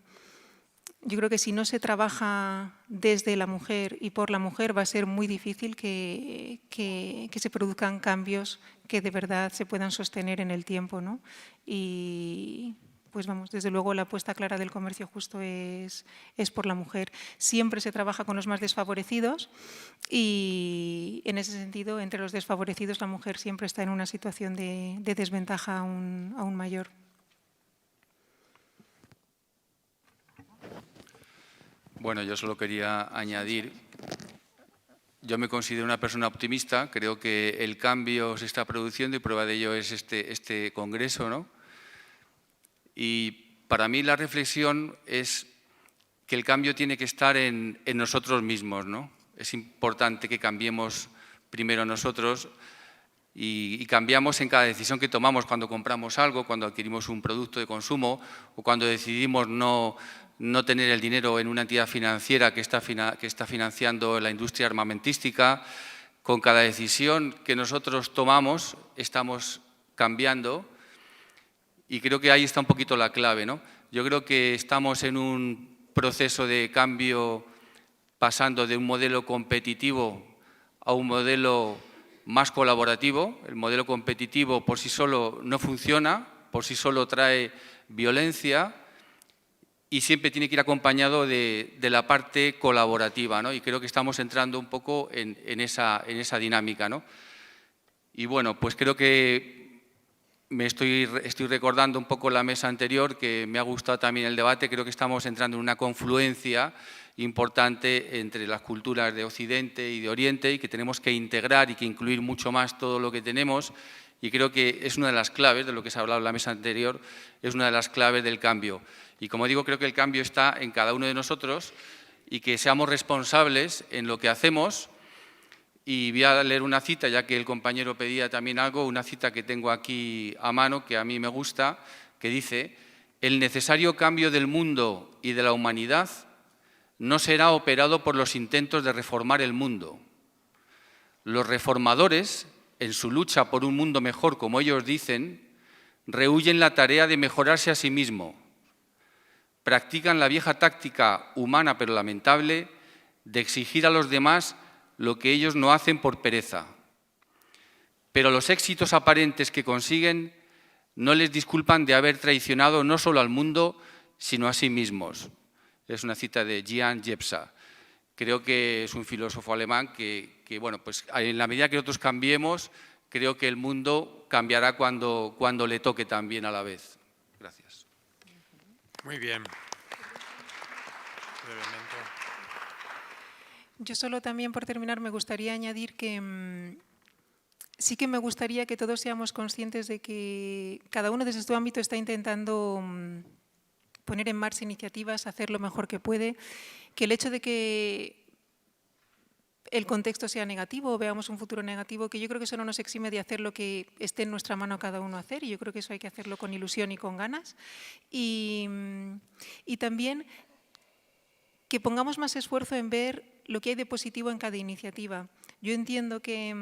yo creo que si no se trabaja desde la mujer y por la mujer va a ser muy difícil que se produzcan cambios que de verdad se puedan sostener en el tiempo, ¿no? Y pues vamos, desde luego la apuesta clara del comercio justo es por la mujer. Siempre se trabaja con los más desfavorecidos y en ese sentido, entre los desfavorecidos, la mujer siempre está en una situación de desventaja aún mayor. Bueno, yo solo quería añadir, yo me considero una persona optimista, creo que el cambio se está produciendo y prueba de ello es este congreso, ¿no? Y para mí la reflexión es que el cambio tiene que estar en nosotros mismos, ¿no? Es importante que cambiemos primero nosotros. y cambiamos en cada decisión que tomamos cuando compramos algo, cuando adquirimos un producto de consumo o cuando decidimos no tener el dinero en una entidad financiera que está financiando la industria armamentística. Con cada decisión que nosotros tomamos estamos cambiando y creo que ahí está un poquito la clave, ¿no? Yo creo que estamos en un proceso de cambio pasando de un modelo competitivo a un modelo más colaborativo. El modelo competitivo por sí solo no funciona, por sí solo trae violencia y siempre tiene que ir acompañado de la parte colaborativa, ¿no? Y creo que estamos entrando un poco en esa dinámica, ¿no? Y bueno, pues creo que estoy recordando un poco la mesa anterior, que me ha gustado también el debate. Creo que estamos entrando en una confluencia importante entre las culturas de Occidente y de Oriente y que tenemos que integrar y que incluir mucho más todo lo que tenemos. Y creo que es una de las claves de lo que se ha hablado en la mesa anterior, es una de las claves del cambio. Y como digo, creo que el cambio está en cada uno de nosotros y que seamos responsables en lo que hacemos. Y voy a leer una cita, ya que el compañero pedía también algo, una cita que tengo aquí a mano, que a mí me gusta, que dice: el necesario cambio del mundo y de la humanidad no será operado por los intentos de reformar el mundo. Los reformadores, en su lucha por un mundo mejor, como ellos dicen, rehuyen la tarea de mejorarse a sí mismo. Practican la vieja táctica humana pero lamentable de exigir a los demás lo que ellos no hacen por pereza. Pero los éxitos aparentes que consiguen no les disculpan de haber traicionado no solo al mundo, sino a sí mismos. Es una cita de Jean Gebza. Creo que es un filósofo alemán que bueno, pues en la medida que nosotros cambiemos, creo que el mundo cambiará cuando le toque también a la vez. Gracias. Muy bien. Brevemente. Yo solo también, por terminar, me gustaría añadir que sí que me gustaría que todos seamos conscientes de que cada uno desde su ámbito está intentando poner en marcha iniciativas, hacer lo mejor que puede, que el hecho de que el contexto sea negativo o veamos un futuro negativo, que yo creo que eso no nos exime de hacer lo que esté en nuestra mano cada uno hacer, y yo creo que eso hay que hacerlo con ilusión y con ganas. Y también que pongamos más esfuerzo en ver lo que hay de positivo en cada iniciativa. Yo entiendo que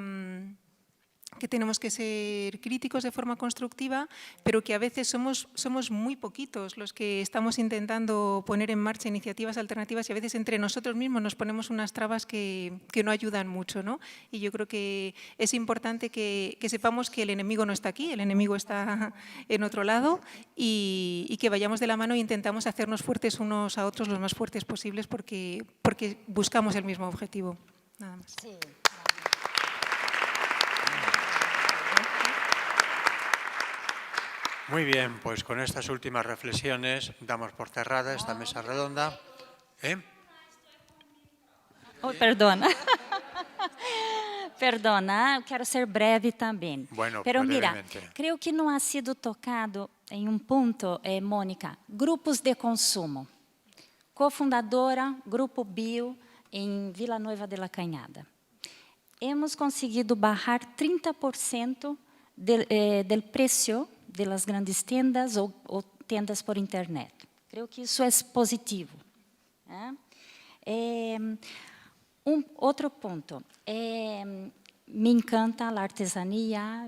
tenemos que ser críticos de forma constructiva, pero que a veces somos muy poquitos los que estamos intentando poner en marcha iniciativas alternativas y a veces entre nosotros mismos nos ponemos unas trabas que no ayudan mucho, ¿no? Y yo creo que es importante que sepamos que el enemigo no está aquí, el enemigo está en otro lado y que vayamos de la mano e intentamos hacernos fuertes unos a otros, los más fuertes posibles, porque buscamos el mismo objetivo. Nada más. Sí. Muy bien, pues con estas últimas reflexiones damos por cerrada esta mesa redonda. Oh, perdona. Perdona, quero ser breve também. Bueno, pero mira, brevemente. creio que não ha sido tocado em um ponto, Mônica, grupos de consumo. Cofundadora, Grupo Bio, em Vila Nova de la Cañada. Hemos conseguido bajar 30% del preço de las grandes tiendas ou tiendas por internet. Creo que isso é positivo. Outro ponto, me encanta a artesania.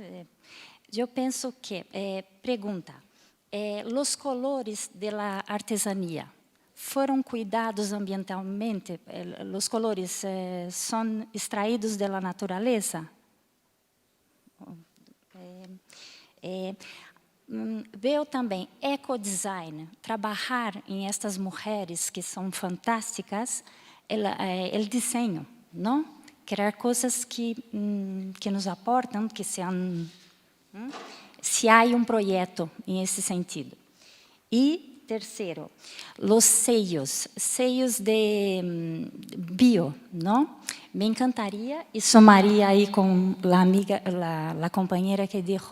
Eu penso que, pergunta, os colores da artesania foram cuidados ambientalmente? Os colores são extraídos da natureza? Veo também ecodesign, trabalhar em estas mulheres que são fantásticas, o desenho, não? Criar coisas que nos aportam, que sejam, se há projeto nesse sentido. E terceiro, os seios de bio, não? Me encantaria e somaria aí com a amiga, a companheira que disse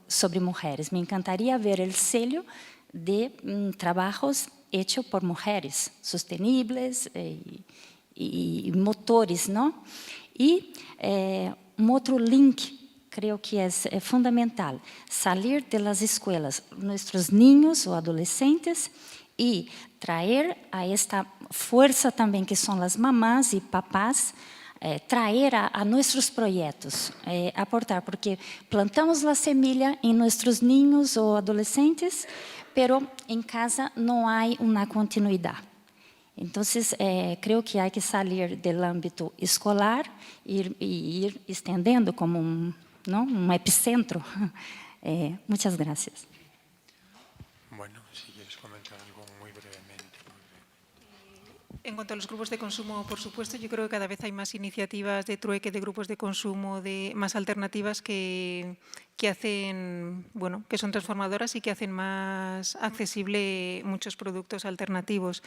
sobre mulheres. Me encantaria ver o selo de trabalhos hechos por mulheres, sustentáveis e motores, não? E outro link creo que es fundamental salir de las escuelas nuestros niños o adolescentes y traer a esta fuerza también que son las mamás y papás, traer a nuestros proyectos, aportar, porque plantamos la semilla en nuestros niños o adolescentes, pero en casa no hay una continuidad. Entonces, creo que hay que salir del ámbito escolar y ir extendiendo como un epicentro. Muchas gracias. Bueno, si quieres comentar algo muy brevemente. En cuanto a los grupos de consumo, por supuesto, yo creo que cada vez hay más iniciativas de trueque de grupos de consumo, de más alternativas que hacen, bueno, que son transformadoras y que hacen más accesible muchos productos alternativos.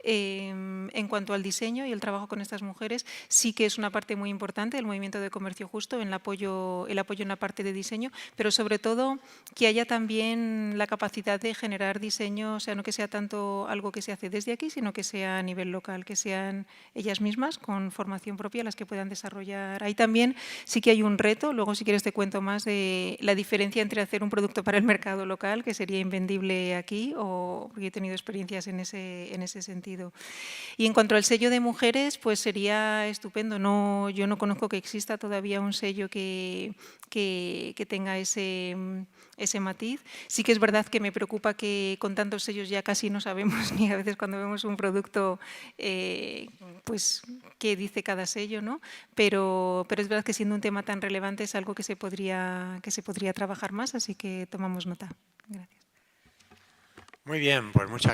En cuanto al diseño y el trabajo con estas mujeres, sí que es una parte muy importante del movimiento de comercio justo, el apoyo en la parte de diseño, pero sobre todo que haya también la capacidad de generar diseño, o sea, no que sea tanto algo que se hace desde aquí, sino que sea a nivel local, que sean ellas mismas con formación propia las que puedan desarrollar. Ahí también sí que hay un reto, luego si quieres te cuento más de la diferencia entre hacer un producto para el mercado local, que sería invendible aquí, o porque he tenido experiencias en ese sentido. Y en cuanto al sello de mujeres, pues sería estupendo. Yo no conozco que exista todavía un sello que tenga ese matiz. Sí que es verdad que me preocupa que con tantos sellos ya casi no sabemos ni a veces cuando vemos un producto pues qué dice cada sello, ¿no? Pero es verdad que siendo un tema tan relevante es algo que se podría trabajar más, así que tomamos nota. Gracias. Muy bien, pues muchas gracias.